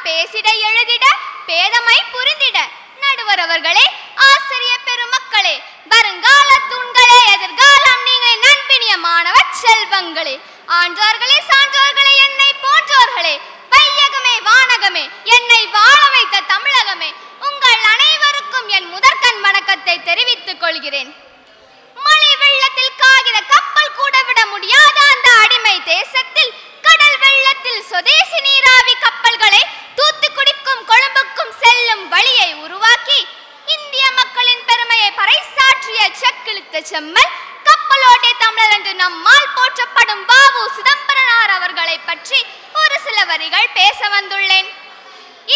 பேசிட எழுதிட பேதமை புரிந்திட. நடுவர் அவர்களே, ஆசிரிய பெருமக்களே, வருங்கால தூண்களே, எதிர்காலம் நீங்கள் நண்பினிய மாணவ செல்வங்களே, ஆன்றோர்களே, சான்றோர்களே, என்னை போன்றோர்களே, வையகமே வானகமே, என்னை வாழ வைத்த தமிழகமே, உங்கள் அனைவருக்கும் என் முதற்கண் வணக்கத்தை தெரிவித்துக் கொள்கிறேன். மழை வெள்ளத்தில் காகித கப்பல் கூட விட முடியாத அந்த அடிமை தேசத்தில் கடல் வெள்ளத்தில் சுதேசி நீராவி கப்பல்களை தூத்துக்குடிக்கும் கொழும்புக்கும் செல்லும் வழியை உருவாக்கி இந்திய மக்களின் பெருமையை பறைசாற்றிய செக்கிழுத்த செம்மல் கப்பலோட்டை தமிழர் என்று நம்மால் போற்றப்படும் வ.உ. சிதம்பரனார் அவர்களை பற்றி ஒரு சில வரிகள் பேச வந்துள்ளேன்.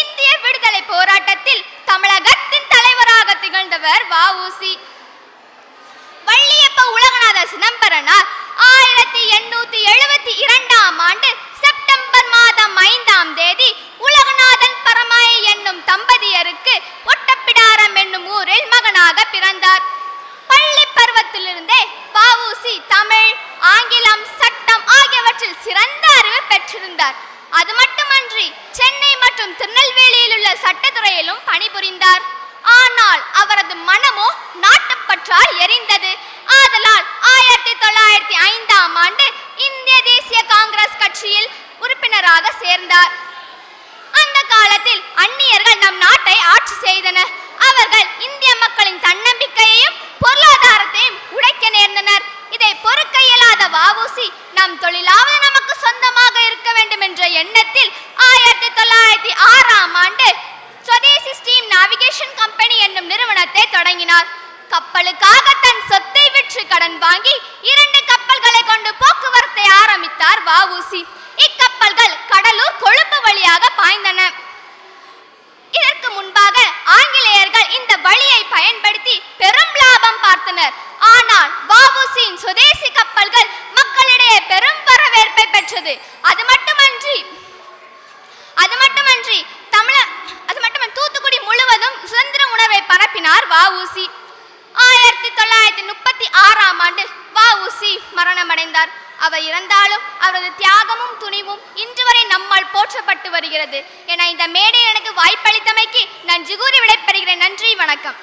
இந்திய விடுதலை போராட்டத்தில் தமிழகத்தின் தலைவராக திகழ்ந்தவர் வ.உ.சி. வள்ளியப்ப உலகநாத சிதம்பரனார் 1872ஆம் ஆண்டு செப்டம்பர் மாதம் 5ஆம் தேதி உலகநாதன் பரமாயி என்னும் தம்பதியருக்கு ஒட்டப்பிடாரம் என்னும் ஊரில் மகனாக பிறந்தார். பள்ளி பருவத்திலிருந்தே வ.உ.சி. தமிழ், ஆங்கிலம், சட்டம் ஆகியவற்றில் சிறந்த அறிவு பெற்றிருந்தார். அது மட்டுமன்றி சென்னை மற்றும் திருநெல்வேலியில் உள்ள சட்டத்துறையிலும் பணிபுரிந்தார். ஆனால் அவரது மனமோ நாட்டுப்பற்றால் எரிந்தது. ஆதலால் 1905ஆம் ஆண்டு இந்திய தேசிய காங்கிரஸ் கட்சியில் உறுப்பினராக சேர்ந்தார். அந்த காலத்தில் அந்நியர்கள் நம் நாட்டை ஆட்சி செய்தனர். அவர்கள் இந்திய மக்களின் தன்னம்பிக்கையையும் பொருளாதாரத்தையும் உடைக்க நேர்ந்தனர். இதை பொறுக்க இயலாத வ.உ.சி. நம் தொழிலாவது நமக்கு சொந்தமாக இருக்க வேண்டும் என்ற எண்ணத்தில் 1906ஆம் ஆண்டு சுதேசி ஸ்டீம் நேவிகேஷன் கம்பெனி என்னும் நிறுவனத்தை தொடங்கினார். கப்பலுக்காக தன் சொத்தை விற்று கடன் வாங்கி 2 கப்பல்களை கொண்டு போக்குவரத்தை ஆரம்பித்தார் வ.உ.சி. இக்கப்பல்கள் கடலூர், கொழும்பு வழியாக பாய்ந்தன. இதற்கு முன்பாக ஆங்கிலேயர்கள் இந்த வழியை பயன்படுத்தி பெரும் லாபம் பார்த்தனர். ஆனால் வ.உ.சி.யின் சுதேசி கப்பல்கள் மக்களிடையே பெரும் வரவேற்பை பெற்றது. அது மட்டுமன்றி தூத்துக்குடி முழுவதும் சுதந்திர உணர்வை பரப்பினார் வ.உ.சி. 1936ஆம் ஆண்டு வ.உ.சி. மரணமடைந்தார். அவர் இறந்தாலும் அவரது தியாகமும் துணிவும் இன்று வரை நம்மால் போற்றப்பட்டு வருகிறது என இந்த மேடையில் எனக்கு வாய்ப்பளித்தமைக்கு நன்றி கூறி விடைபெறுகிறேன். நன்றி, வணக்கம்.